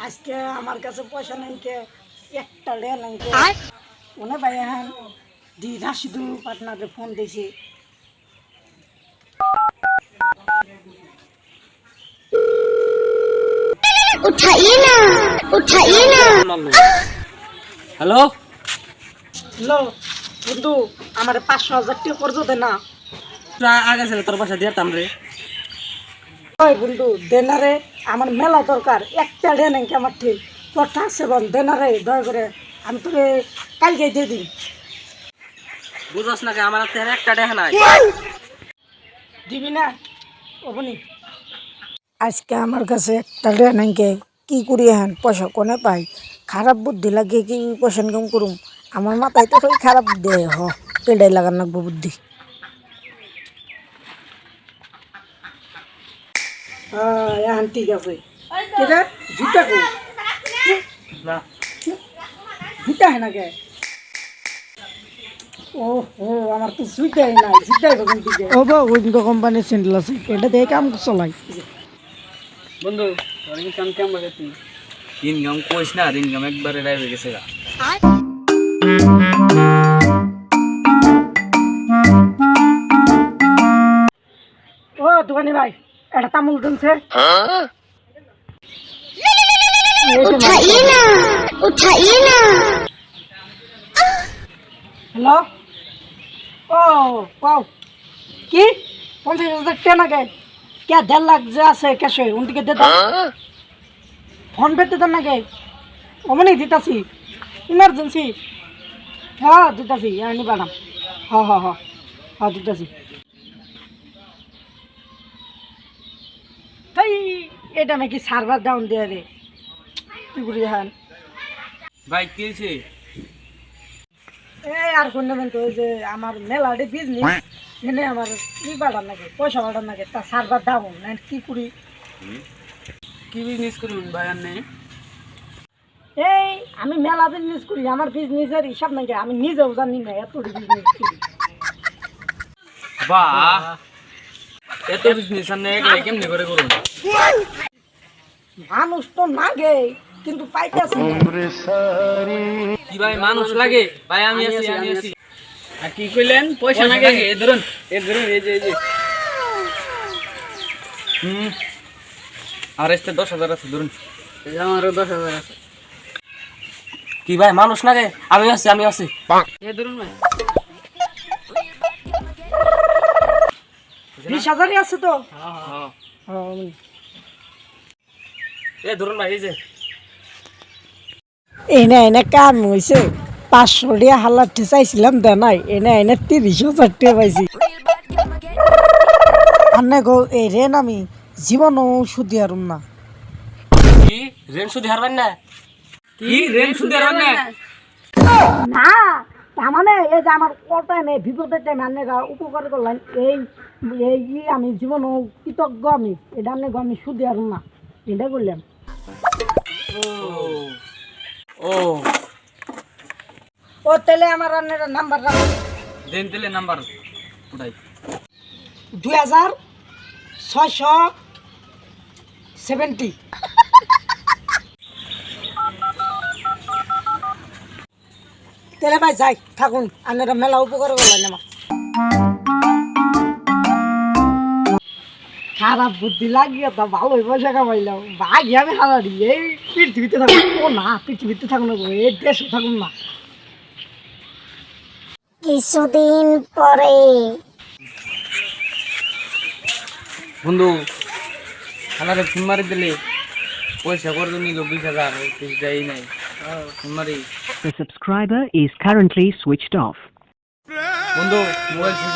আজকে আমার কাছে পয়সা নাই কে একটা লে নাই কে ওনে ভাই হ্যাঁ দি রাশিদুল পার্টনারে ফোন দিয়েছি उठाइए ना उठाइए ना। হ্যালো হ্যালো বন্ধু আমার 500,000 টাকা করছো দে না আগে ছিল তোর পয়সা দিয়ে রে ওই বন্ধু দেনারে আমার মেলা দরকার একটা লে নাই কে আমার ঠিক তোর থাকছে বল দেনারে দয়া করে আমি তোকে কালকে দিয়ে দিই বুঝছ না আমার হাতে একটা দেখা নাই দিবি না ওবনি আজকে আমার কাছে একটা লে নাই কে কি করি হ্যাঁ পয়সা কোনে পাই খারাপ বুদ্ধি লাগে কি পয়সা ইনকাম করুম আমার মাথায় তো খালি খারাপ বুদ্ধি হ পেডাই লাগান লাগবো বুদ্ধি হ্যাঁ ঠিক আছে কেটে জুতা কো না জুতা হয় না কে ও ও আমার তো জুতাই নাই জুতাই দোকান থেকে ও বা ওই কোম্পানির স্যান্ডেল আছে এটা দিয়ে কাম চলাই বন্ধু তোর ইনকাম কেমন লাগছে ইনকাম কইস না ইনকাম একবারে রাই হয়ে গেছে গা ও দোকানি ভাই এটা তামুল দিনছে उठाइए ना उठाइए ना। হ্যালো ও পাও কি 50,000 টাকা নাকি কে 1.5 লাখ যে আছে ক্যাশে উনদিকে দে দাও ফোন পে তে দেন নাকি ওমনি দিতাছি ইমার্জেন্সি হ্যাঁ দিতাছি আনি বানাম হ্যাঁ হ্যাঁ হ্যাঁ হ্যাঁ দিতাছি তাই এটা নাকি সার্ভার ডাউন দিয়ে রে কি করি হ্যাঁ ভাই কি হইছে এই আর কোন নেবেন তো ওই যে আমার মেলাডে বিজনেস এনে আমার কি বাড়ার নাকি পয়সা বাড়ার নাকি তা সার্ভার ডাউন না কি করি কি বিজনেস করুন ভাই আনে এই আমি মেলা বিজনেস করি আমার বিজনেসের হিসাব নাকি আমি নিজেও জানি না এত বিজনেস করি বাহ এত বিজনেস আনে একলাই কেমনে করে করুন মানুষ তো নাগে কিন্তু পাইতেছি না কি ভাই মানুষ লাগে ভাই আমি আছি আর কি কইলেন পয়সা লাগে এই ধরুন এই যে আর এসতে 10,000 আছে ধরুন আমারও 10,000 আছে কি ভাই মানুষ লাগে আমি আছি এই ধরুন ভাই 20,000 আছে তো হ্যাঁ হ্যাঁ এই ধরুন ভাই এই যে এনে এনে কাম হয়েছে 500 টাকা হালাতে চাইছিলাম দে নাই এনে এনে 30,000 টাকা পাইছি আন্নে গো এই রেন আমি জীবনও সুদি হারুম না কি রেন সুদি হারবেন না কি রেন সুদি হারবেন না না তার মানে এই যে আমার টাইমে বিপদের টাইমে আপনারা উপকার করলেন এই এই আমি জীবনও কৃতজ্ঞ আমি এটা আমি সুদি হারুম না এটা করলাম ও ও তাহলে আমার নাম্বার দেন তেলে নাম্বার উঠাই 2670 তাহলে ভাই যাই থাকুন আপনারা মেলা উপকার করলেন আমার খারাপ বুদ্ধি লাগিয়ে তো ভালোই পয়সা কামাইলাম ভাগি আমি হারারি এই পৃথিবীতে থাকুন ও না পৃথিবীতে থাকুন এই দেশে থাকুন না কিছুদিন পরে বন্ধু আমারে ফোন মারি দিলে পয়সা কত নিল 20,000 কিছু দেই নাই ফোন মারি The subscriber is currently switched off. বন্ধু মোবাইল সুইচ